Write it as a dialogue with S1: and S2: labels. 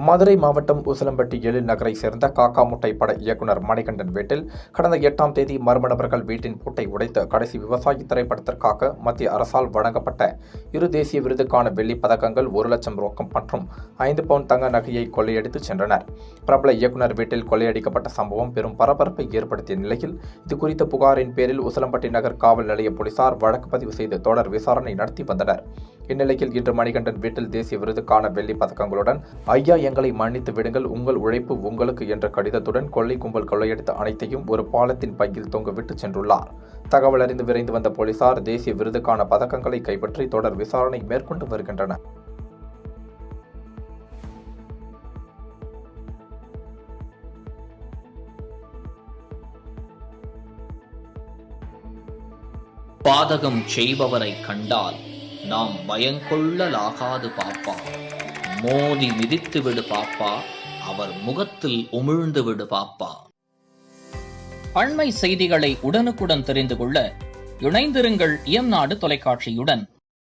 S1: மதுரை மாவட்டம் உசிலம்பட்டி எழில் நகரை சேர்ந்த காக்கா முட்டை பட இயக்குனர் மணிகண்டன் வீட்டில் கடந்த 8ஆம் தேதி மர்ம நபர்கள் வீட்டின் பூட்டை உடைத்து கடைசி விவசாயி திரைப்படத்திற்காக மத்திய அரசால் வழங்கப்பட்ட 2 தேசிய விருதுக்கான வெள்ளிப் பதக்கங்கள் 1 லட்சம் ரொக்கம் மற்றும் 5 பவுன் தங்க நகையை கொள்ளையடித்து சென்றனர். பிரபல இயக்குனர் வீட்டில் கொள்ளையடிக்கப்பட்ட சம்பவம் பெரும் பரபரப்பை ஏற்படுத்திய நிலையில் இதுகுறித்த புகாரின் பேரில் உசிலம்பட்டி நகர் காவல் நிலைய போலீசார் வழக்கு பதிவு செய்து தொடர் விசாரணை நடத்தி வந்தனர். இந்நிலையில் இன்று மணிகண்டன் வீட்டில் தேசிய விருதுக்கான வெள்ளிப் பதக்கங்களுடன் ஐயா எங்களை மன்னித்து விடுங்கள், உங்கள் உழைப்பு உங்களுக்கு என்ற கடிதத்துடன் கொள்ளை கும்பல் கொள்ளையடித்த அனைத்தையும் ஒரு பாலத்தின் பையில் தொங்கவிட்டு சென்றுள்ளார். தகவல் அறிந்து விரைந்து வந்த போலீசார் தேசிய விருதுக்கான பதக்கங்களை கைப்பற்றி தொடர் விசாரணை மேற்கொண்டு வருகின்றனர்.
S2: பாதகம் செய்பவரை கண்டால் நாம் பயங்கொள்ளலாகாது பாப்பா, மோதி மிதித்து விடு பாப்பா, அவர் முகத்தில் உமிழ்ந்து விடு பாப்பா. அண்மை செய்திகளை உடனுக்குடன் தெரிந்து கொள்ள இணைந்திருங்கள் இயம்நாடு தொலைக்காட்சியுடன்.